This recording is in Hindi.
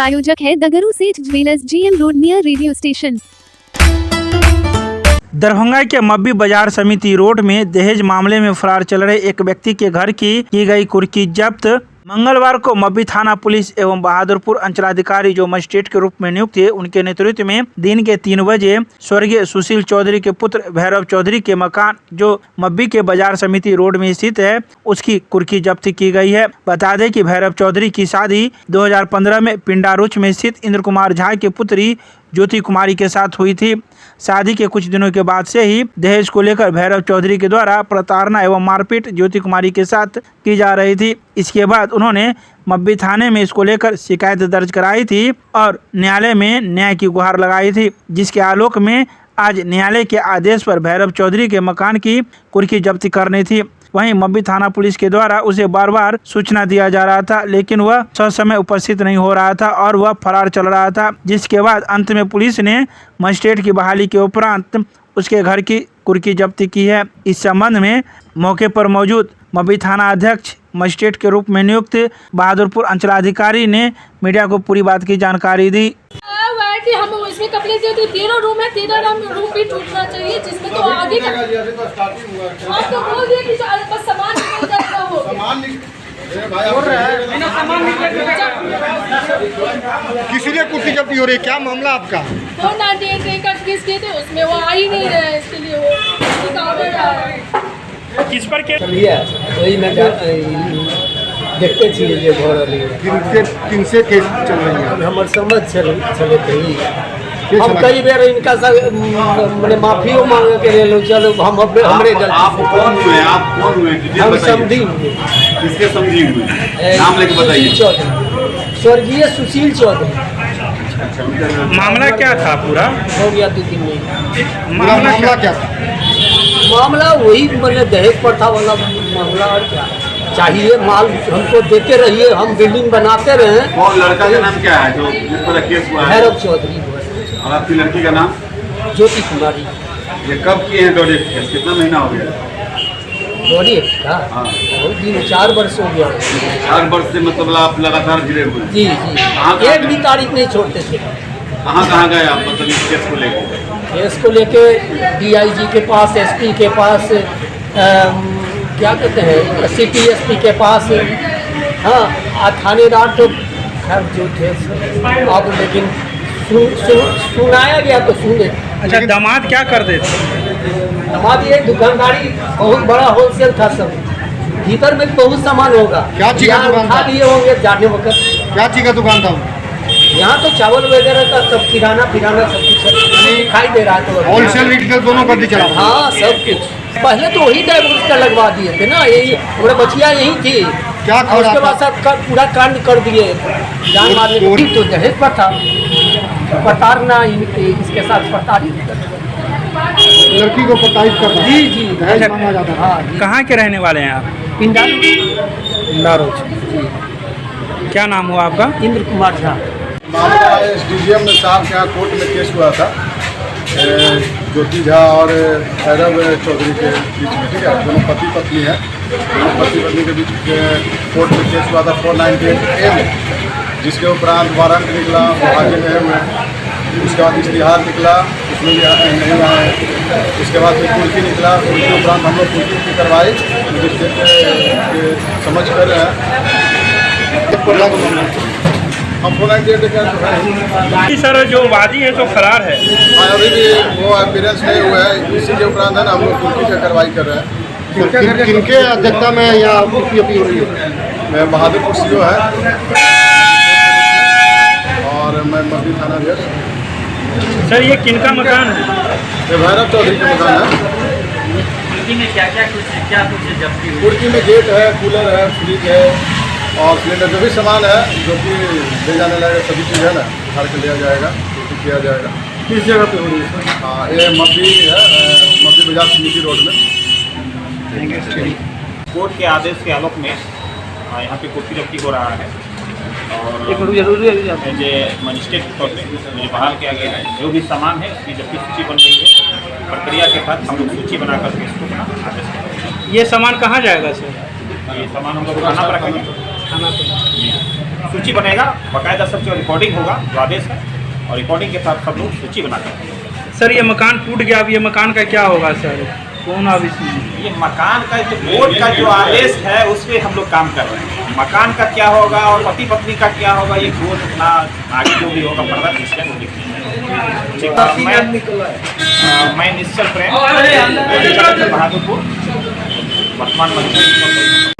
प्रायोजक है दगरू सेठ jewellers, GM road near radio station. Darbhanga के मब्बी बाजार समिति रोड में दहेज मामले में फरार चल रहे एक व्यक्ति के घर की गई कुर्की जब्त। मंगलवार को मब्बी थाना पुलिस एवं बहादुरपुर अंचलाधिकारी जो मजिस्ट्रेट के रूप में नियुक्त थे, उनके नेतृत्व में दिन के 3 बजे स्वर्गीय सुशील चौधरी के पुत्र भैरव चौधरी के मकान जो मब्बी के बाजार समिति रोड में स्थित है, उसकी कुर्की जब्त की गई है। बता दें कि भैरव चौधरी की शादी 2015 में पिंडारुच में स्थित इंद्र कुमार झा की पुत्री ज्योति कुमारी के साथ हुई थी। शादी के कुछ दिनों के बाद से ही दहेज को लेकर भैरव चौधरी के द्वारा प्रताड़ना एवं मारपीट ज्योति कुमारी के साथ की जा रही थी। इसके बाद उन्होंने मब्बी थाने में इसको लेकर शिकायत दर्ज कराई थी और न्यायालय में न्याय की गुहार लगाई थी, जिसके आलोक में आज न्यायालय के आदेश पर भैरव चौधरी के मकान की कुर्की जब्ती करनी थी। वहीं मब्बी थाना पुलिस के द्वारा उसे बार बार सूचना दिया जा रहा था, लेकिन वह ससमय उपस्थित नहीं हो रहा था और वह फरार चल रहा था, जिसके बाद अंत में पुलिस ने मजिस्ट्रेट की बहाली के उपरांत उसके घर की कुर्की जब्ती की है। इस संबंध में मौके पर मौजूद मब्बी थाना अध्यक्ष मजिस्ट्रेट के रूप में नियुक्त बहादुरपुर अंचलाधिकारी ने मीडिया को पूरी बात की जानकारी दी। कि हम इसमें कपड़े दिए थे, 13 रूम है, 13 रूम भी टूटना चाहिए, जिसमें तो आगे का आप तो बोल दिए कि बस सामान निकल जाएगा, वो किसी ने कुर्सी जब्ती हो रही है, क्या मामला आपका? 498 का केस किए थे, उसमें वो आ ही नहीं रहे, इसके लिए वो ऑर्डर आ रहा है। किस पर केस वही मैं देखते छी जे भऽ रहलै किनसे केस चल रही है? हमर समझ चले थे। हम कई बेर इनका सब मैंने माफियो मांगे के लिए चलो हम हमरे गलती। आप कौन हुए? आप कौन हुए? हम समझी हुए। किसके समझी हुए? नाम लेके बताइए। स्वर्गीय सुशील चौधरी। मामला क्या था पूरा? हो गया 2-3 महीने। मामला क्या था? मामला वही मैंने दहेज प्रथा वाला मामला, और क्या चाहिए, माल हमको देते रहिए, हम बिल्डिंग बनाते रहे। कौन लड़का का नाम क्या है जो जिस पर केस हुआ है? भैरव चौधरी। और आपकी लड़की का नाम? ज्योति कुमारी। ये कब किए हैं डॉली केस? कितना महीना हो गया? डॉली का? हाँ, बहुत दिन, 4 वर्ष हो गया। 4 वर्ष से मतलब आप लगातार गिरे हुए हैं? जी जी, एक भी तारीख नहीं छोड़ते थे। कहाँ गए आप मतलब इस केस को लेकर? केस को लेके DIG के पास, SP के पास, क्या कहते हैं, सिटी SP के पास, हाँ, थानेदार तो खैर जो थे अब, लेकिन सुनाया गया तो सुने। अच्छा, दामाद क्या करते थे? दामाद ये दुकानदारी, बहुत बड़ा होलसेल था, सब भीतर में बहुत सामान होगा। क्या चीज़ का दुकान था? उठा लिए होंगे जाने वक्त। क्या चीज़ का दुकान था? यहाँ तो चावल वगैरह का सब किराना सब कुछ दिखाई दे रहा है। तो होलसेल रिटेल दोनों कर दी चला? हाँ, सब कुछ। पहले तो वही डाइवोर्स का लगवा दिए थे ना, यही पूरा बचिया यही थी। क्या और उसके बाद सब पूरा कांड कर दिए, जान मारने को। तो दहेज पर था, प्रताड़ना, इसके साथ प्रताड़ित, लड़की को प्रताड़ित कर रहा? जी जी, दहेज मांगा जाता है। हाँ। कहाँ के रहने वाले हैं आप? पिंडारुच। क्या नाम हुआ आपका? इंद्र कुमार झा। मामला SDGM साहब के यहाँ कोर्ट में केस हुआ था, ज्योति झा और भैरव चौधरी के बीच में, ठीक है। दोनों पति पत्नी है, दोनों पति पत्नी के बीच कोर्ट में केस हुआ था 498A में, जिसके उपरांत वारंट निकला, वो हाजिर नहीं हुए। उसके बाद इश्तिहार निकला, उसमें भी नहीं आए। उसके बाद फिर कुर्की निकला, उसके उपरांत हम लोग कुर्की की करवाई, मजिस्ट्रेट समझ कर हम 498 का सर जो वादी है तो फरार है। हाँ, अभी भी वो अपीयरेंस नहीं हुआ है, इसी के उपरांत है ना हम लोग कुर्की का कार्रवाई कर रहे हैं। किनके अध्यक्षता में या कुर्की हो रही है? मैं बहादुरपुर CO है और मैं मब्बी थाना अध्यक्ष। सर ये किनका मकान है? ये भैरव चौधरी का मकान है। कुर्की में क्या कुछ जब्ती? कुर्की में गेट है, कूलर है, फ्रिज है और सिलेंडर, जो भी सामान है जो कि ले जाने लायक सभी चीज़ है ना, घर के लिया जाएगा, कुर्की किया जाएगा। किस जगह पे हो रही है? हाँ, ये मब्बी है, मब्बी बाजार समिति रोड में। कोर्ट के आदेश के आलोक में यहाँ पे कुर्की जब्ती हो रहा है और जो मजिस्ट्रेट के तौर पर मुझे बहाल किया गया है। जो भी सामान है उसकी जब्ती सूची बन रही है, प्रक्रिया के तहत हम लोग सूची बना करके इसको आदेश करेंगे। ये सामान कहाँ जाएगा सर? ये सामान हम लोग थाना पर रखेंगे। थाना पर। सूची बनेगा, बाकायदा सबसे रिकॉर्डिंग होगा जो आदेश है, और रिकॉर्डिंग के साथ सब लोग सूची बनाते हैं। सर ये मकान टूट गया, अब ये मकान का क्या होगा सर? कौन अब इसमें ये मकान का जो कोर्ट का जो आदेश है उस पर हम लोग काम कर रहे हैं। मकान का क्या होगा और पति पत्नी का क्या होगा, ये कोर्ट अपना आगे जो भी होगा पर्दा खींचकर वो लिखेंगे। मैं निश्चल प्रेम बहादुरपुर वर्तमान मंत्री।